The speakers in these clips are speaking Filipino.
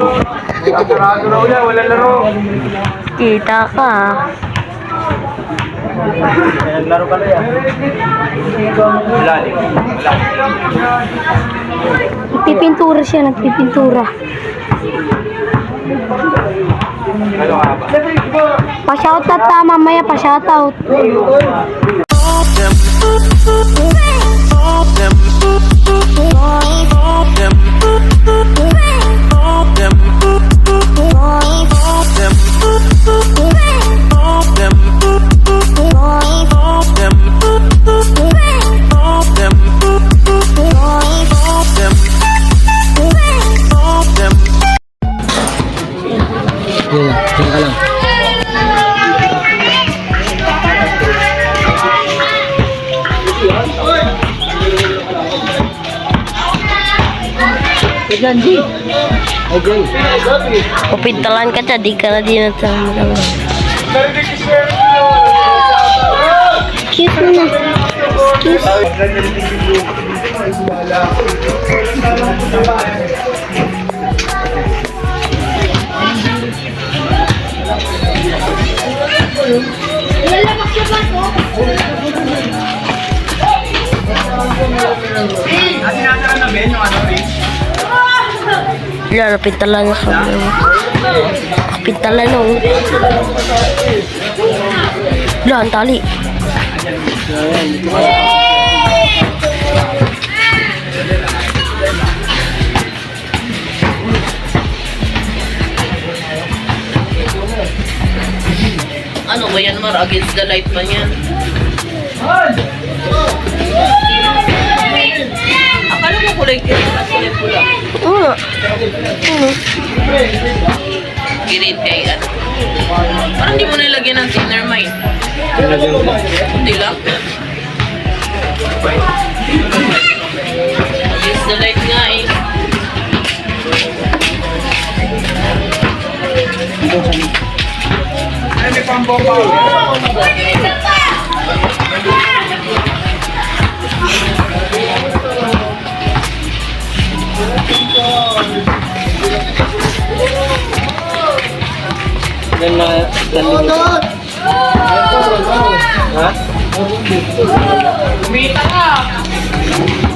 Sarado raw yan, wala laro. Kita ka. Naglaro ka na yan. Wala din. Wala. Nagpipintura siya, nagpipintura. Ano ka ba? Pa-shoutout ta mamaya, pa-shoutout. Diyan ka lang. Okay. Pupintalan ka siya, di ka na din natin. Cute mo na. Cute. Sinasara namin yung ano rin. Yan, pintalan na sa pintalan na. Wala, ang tali. Ano ba yan, Mar? Against the light pa niyan. Akala mo kulay green at kulay pula. Oo. Green kay ano. Parang di mo nilagyan ng thinner mine. Hindi lang. Against the light nga eh. Ano may pambomba? Yan na. Ha? Kumita ka!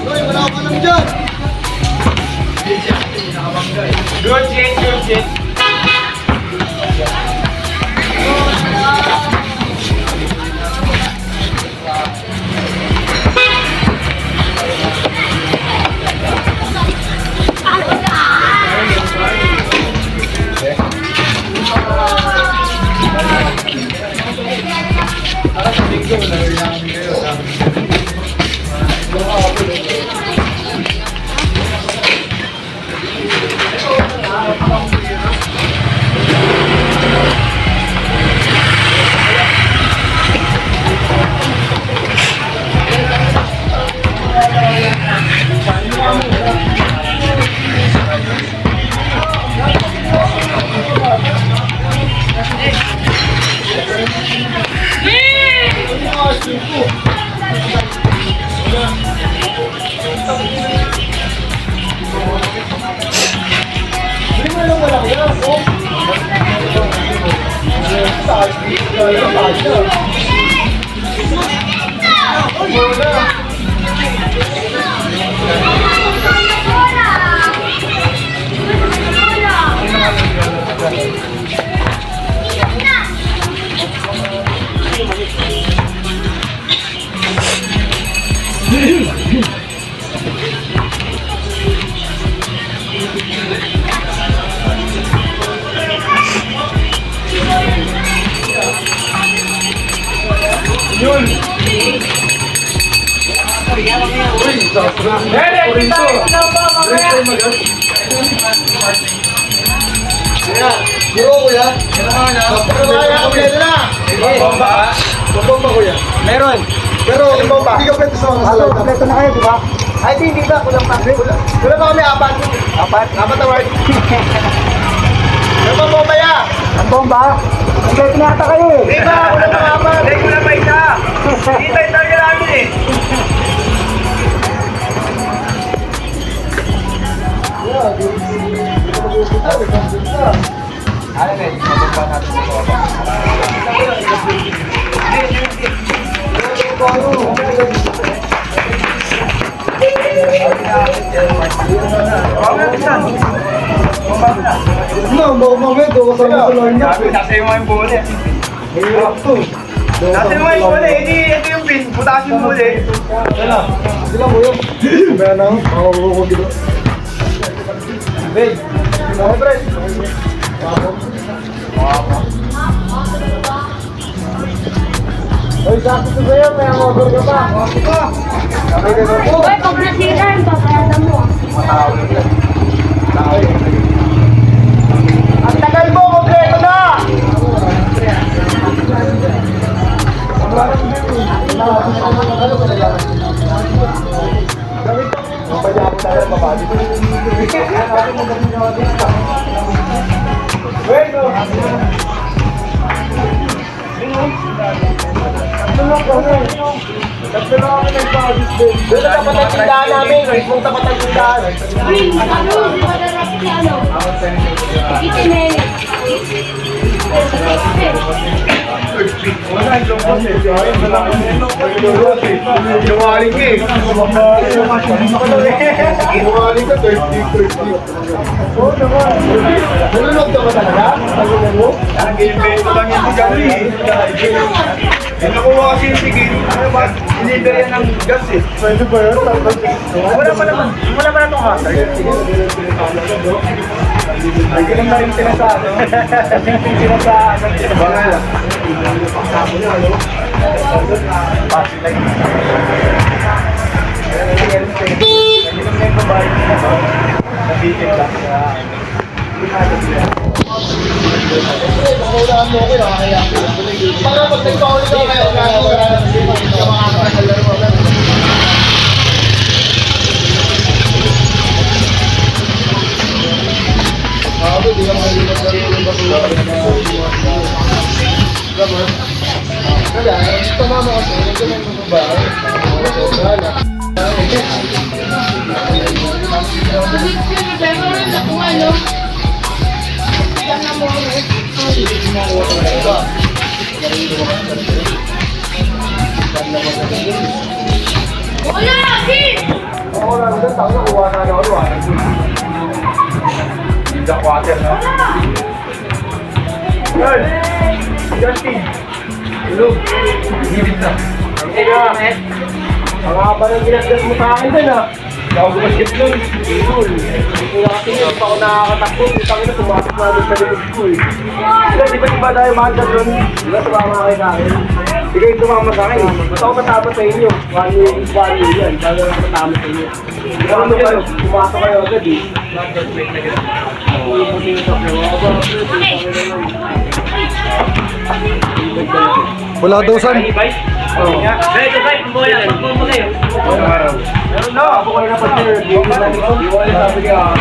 Wala ka lang dyan. Good shit, good shit. Meron. Pero hindi ka pwede sa mga salad. Kompleto na kayo, di ba? Ay, hindi ba? Kulang pa. Kulang pa kami, apat. Apat na word. Ano ba bomba ya? Ang bomba? Kompleto na ata kayo eh. Di ba? Kulang pa apat. Hindi, kulang pa isa. Kita yung target namin eh. Ano na yun? Mababa natin sa baba. No, mamaya doon ka sa mga lang niya. Nasa yung mga bole. Hirap to. Nasa yung mga bole. Ito yung pin. Butasin yung bole. Sila mo yun. Kaya na, makakukog dito. Babe, mga friend. Oy, sakto ko sa'yo, may motor ka pa. Sabay ka na po. Uy, pag nasira, yung papayadan mo. Ang tagal mo, kompleto na! Doon sa tapat ng tindahan namin, yung tapat ng tindahan. Uy, ano, di ba darap si ano? Itineri. Lumaling ka eh. Lumaling ka, 30. Oo naman. Nalulog ka ba talaga? Nalulog mo? Nag-invento lang yung gali. Nakuha kasi yung tigil. Ano ba? Deliver yan ng gas eh. Pwede ba yun? Wala pa naman. Wala pa na itong hazard. Ay, ganun na rin sinasado. Sinasado. Bangal. Pasi lang. Nabigil lang. Pangulaan mo ko, nakakaya. Para pag nagpahuli ka kayo, di ka mahalimat na rin yung batulog. Kaya, tumama kasi, ito lang yung babae. Wala. Wala, Kim! Ako lang doon, tako nakuha na ako. The water, no? Girl! Justin! Tulog! Hibit na. Ang haba ng ginasgas mo sa akin din ah. Hindi ako gumasip nun. Cool. Hindi na kasi hindi pa ako nakakatakbo. Hindi pa kita tumakot na doon sa likod ko eh. Di ba tayo makagad nun? Di ba tumama kayo sa akin? Hindi kayo tumama sa akin. Ba't ako matama sa inyo? 1 year is 1 year yan. Bago lang matama sa inyo. Ano mo dyan? Pumasok kayo agad eh. Wala daw san. Oo. Beto, Bay, pambola. Pagpumpa kayo. Meron na. Ako kayo na pag-sir. Di ko na nito. Di ko na sabi ka.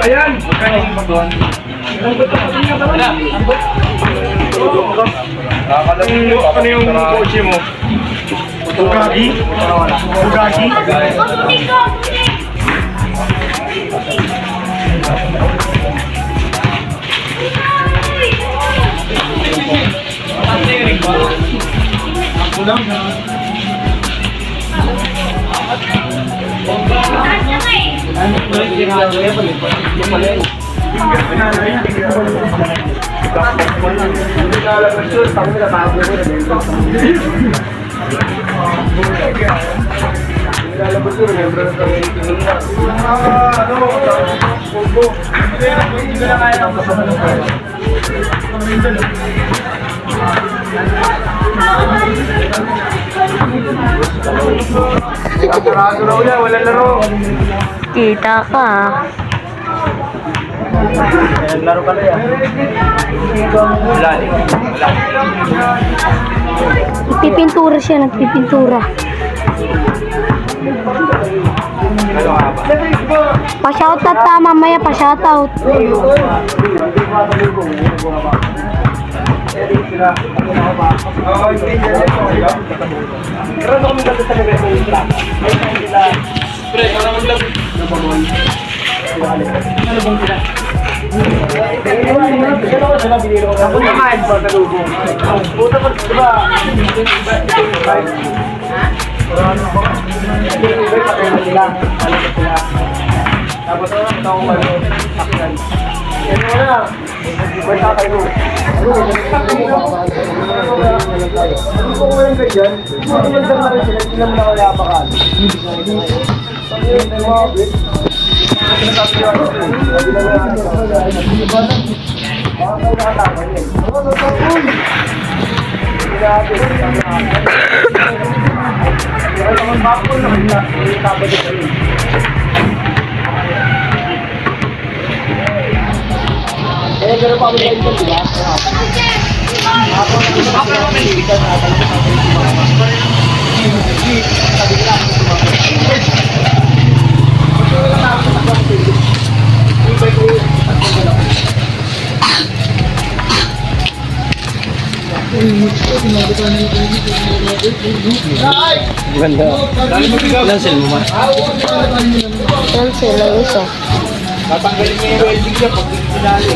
Ayan. Magkano yung doon? Ano yung kotse mo? Bugatti? Bugatti? Mabuti ko, mabuti! Sarado na ulit, wala laro. Kita ka. Laro ka na yan. Wala din. Wala. Nagpipintura siya, nagpipintura. Ano nga ba? Pa-shoutout ta, mamaya pa-shoutout. Pero ano kami dito sa nagreso yung truck? Ay, sila. Pre, parang ang laro. Ano bang sila? Ako naman, pagkalubong. Puta ko, diba? Tapos ito ako mag-action. Yan mo na. Basta kayo. Ano kung walang ganyan? Ano yung dama rin sila? Sila mo na kaya apakan. Eh, pero pa kami kayo dito, diba? Ganda. Lansel mo man. Cancel lang isa. Tatanggalin niya yung welding niya pag sinali.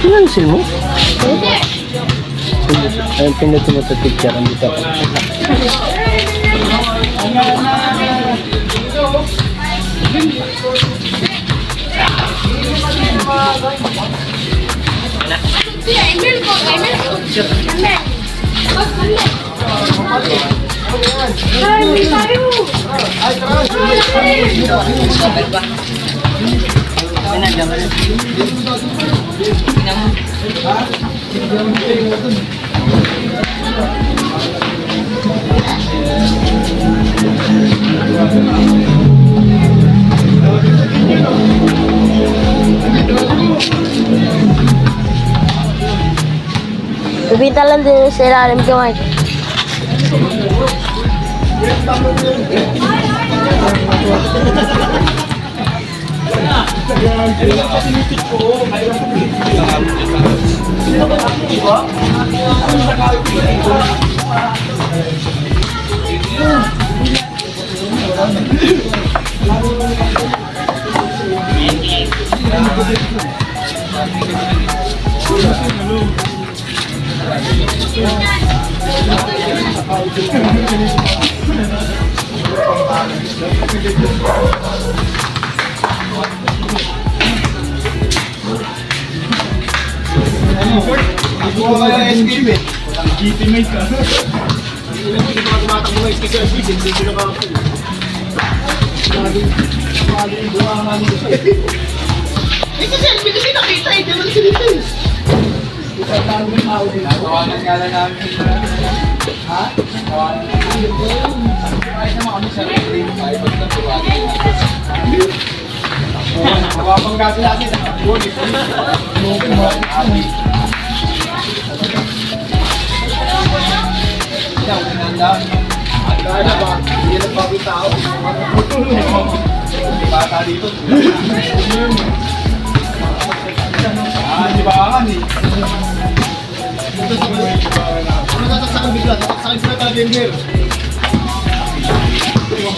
Lansel mo? Ayun, pinutin mo sa picture. Andito ako. Emil po, Emil. Ay, tayo. Bibita lang din sa ilalim ko, Mike.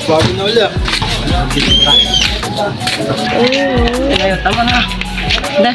Bago na ulit. Ngayon, tama na. Da.